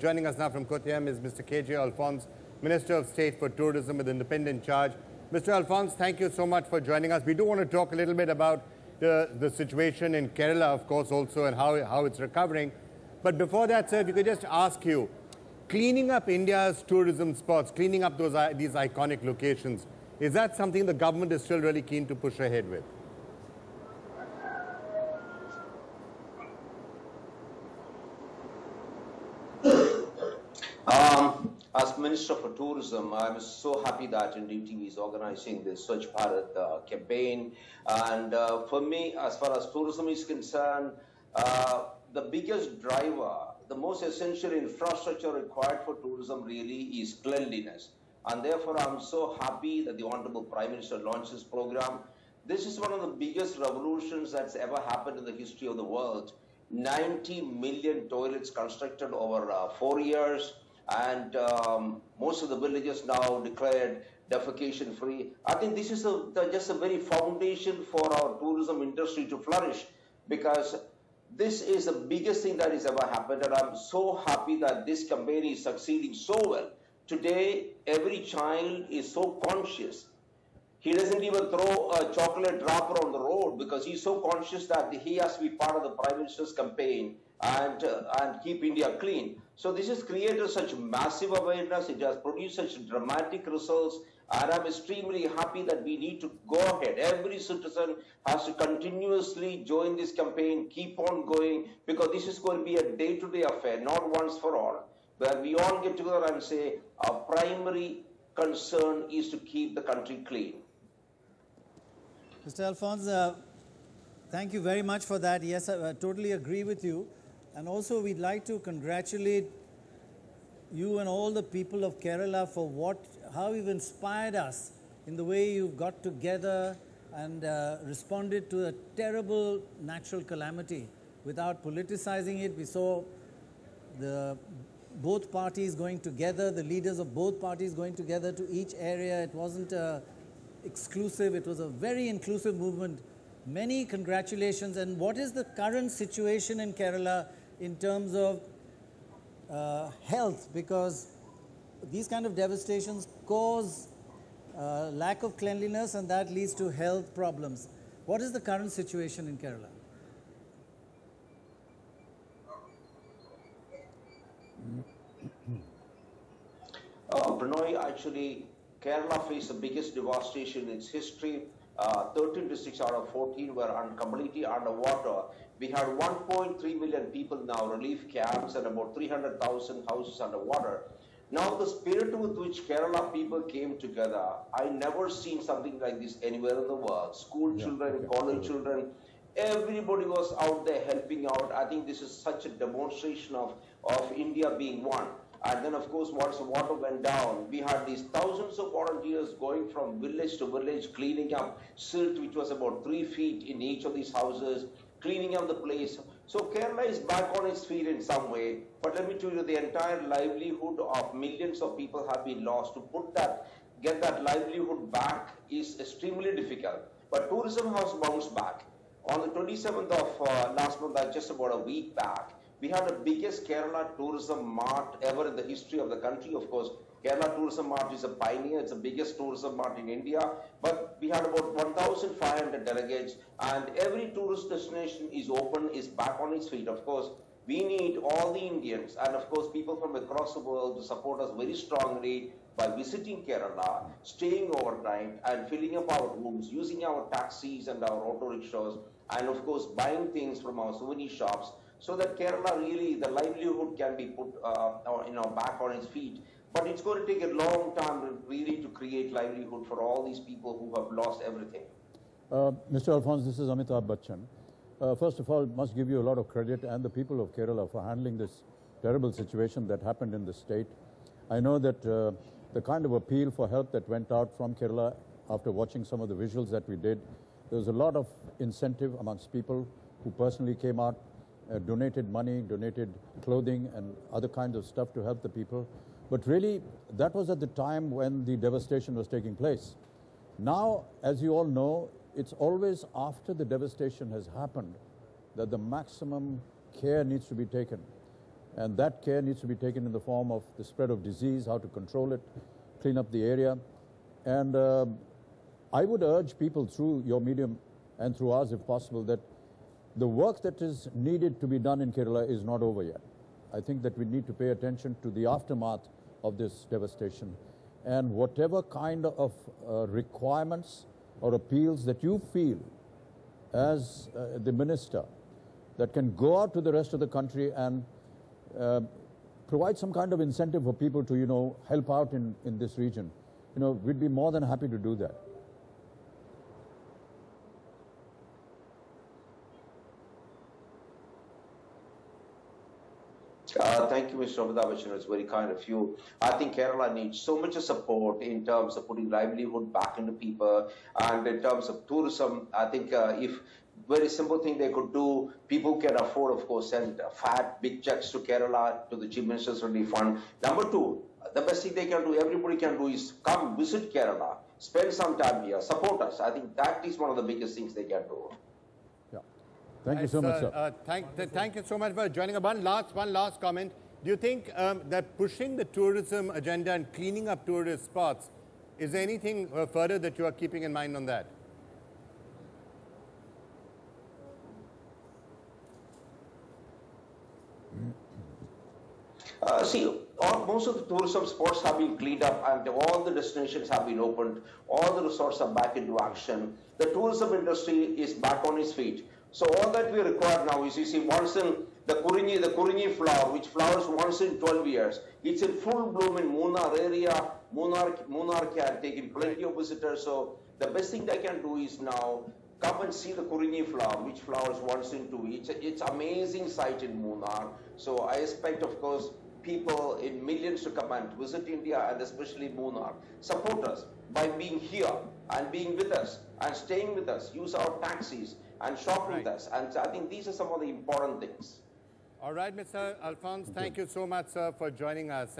Joining us now from Kottayam is Mr. K.J. Alphonse, Minister of State for Tourism with independent charge. Mr. Alphonse, thank you so much for joining us. We do want to talk a little bit about the situation in Kerala, of course, also, and how it's recovering. But before that, sir, if you could just ask you, cleaning up India's tourism spots, cleaning up these iconic locations, is that something the government is still really keen to push ahead with? As Minister for Tourism, I'm so happy that NDTV is organizing this Swachh Bharat campaign. And for me, as far as tourism is concerned, the biggest driver, the most essential infrastructure required for tourism really is cleanliness. And therefore, I'm so happy that the Honorable Prime Minister launched this program. This is one of the biggest revolutions that's ever happened in the history of the world. 90 million toilets constructed over 4 years. And most of the villages now declared defecation free. I think this is just a very foundation for our tourism industry to flourish, because this is the biggest thing that has ever happened, and I'm so happy that this campaign is succeeding so well. Today, every child is so conscious. He doesn't even throw a chocolate wrapper on the road because he's so conscious that he has to be part of the Prime Minister's campaign and keep India clean. So this has created such massive awareness, it has produced such dramatic results, and I'm extremely happy that we need to go ahead. Every citizen has to continuously join this campaign, keep on going, because this is going to be a day-to-day affair, not once for all, where we all get together and say our primary concern is to keep the country clean. Mr. Alphonse, thank you very much for that. Yes, I totally agree with you. And also, we'd like to congratulate you and all the people of Kerala for how you've inspired us in the way you've got together and responded to a terrible natural calamity without politicizing it. We saw both parties going together, the leaders of both parties going together to each area. It wasn't exclusive, it was a very inclusive movement. Many congratulations. And what is the current situation in Kerala in terms of health? Because these kind of devastations cause lack of cleanliness, and that leads to health problems. What is the current situation in Kerala? Prannoy, actually, Kerala faced the biggest devastation in its history. 13 districts out of 14 were completely underwater. We had 1.3 million people now, relief camps, and about 300,000 houses underwater. Now, the spirit with which Kerala people came together, I never seen something like this anywhere in the world. School children, college children, everybody was out there helping out. I think this is such a demonstration of India being one. And then, of course, once the water went down, we had these thousands of volunteers going from village to village, cleaning up silt, which was about 3 feet in each of these houses, cleaning up the place. So Kerala is back on its feet in some way. But let me tell you, the entire livelihood of millions of people have been lost. To get that livelihood back is extremely difficult. But tourism has bounced back. On the 27th of last month, just about a week back, we had the biggest Kerala tourism mart ever in the history of the country. Of course, Kerala Tourism Mart is a pioneer. It's the biggest tourism mart in India. But we had about 1,500 delegates, and every tourist destination is open, is back on its feet. Of course, we need all the Indians and, of course, people from across the world to support us very strongly by visiting Kerala, staying overnight, and filling up our rooms, using our taxis and our auto rickshaws, and, of course, buying things from our souvenir shops, so that Kerala really, the livelihood can be put back on its feet. But it's going to take a long time really to create livelihood for all these people who have lost everything. Mr. Alphonse, this is Amitabh Bachchan. First of all, must give you a lot of credit and the people of Kerala for handling this terrible situation that happened in the state. I know that the kind of appeal for help that went out from Kerala after watching some of the visuals that we did, there was a lot of incentive amongst people who personally came out, donated money, donated clothing and other kinds of stuff to help the people. But really, that was at the time when the devastation was taking place. Now, as you all know, it's always after the devastation has happened that the maximum care needs to be taken. And that care needs to be taken in the form of the spread of disease, how to control it, clean up the area. And I would urge people through your medium and through ours, if possible, that the work that is needed to be done in Kerala is not over yet. I think that we need to pay attention to the aftermath of this devastation. And whatever kind of requirements or appeals that you feel as the minister that can go out to the rest of the country and provide some kind of incentive for people to, help out in this region, we'd be more than happy to do that. Thank you, Mr. Amitabh Bachchan. It's very kind of you. I think Kerala needs so much support in terms of putting livelihood back into people, and in terms of tourism. I think if very simple thing they could do, people can afford, of course, send fat, big checks to Kerala, to the Chief Minister's Relief Fund. Number two, the best thing they can do, everybody can do, is come visit Kerala, spend some time here, support us. I think that is one of the biggest things they can do. Thank you so much, sir. Thank you so much for joining us. One last comment. Do you think that pushing the tourism agenda and cleaning up tourist spots, is there anything further that you are keeping in mind on that? Most of the tourism spots have been cleaned up and all the destinations have been opened. All the resorts are back into action. The tourism industry is back on its feet. So all that we require now is, you see, once in the Kurinji flower, which flowers once in 12 years, it's in full bloom in Munnar area. Munnar can take in plenty of visitors. So the best thing they can do is now come and see the Kurinji flower, which flowers once in 2 weeks. It's amazing sight in Munnar. So I expect, of course, people in millions to come and visit India, and especially Munnar. Support us by being here and being with us and staying with us. Use our taxis and shop with us. And I think these are some of the important things. All right, Mr. Alphonse, thank you so much, sir, for joining us.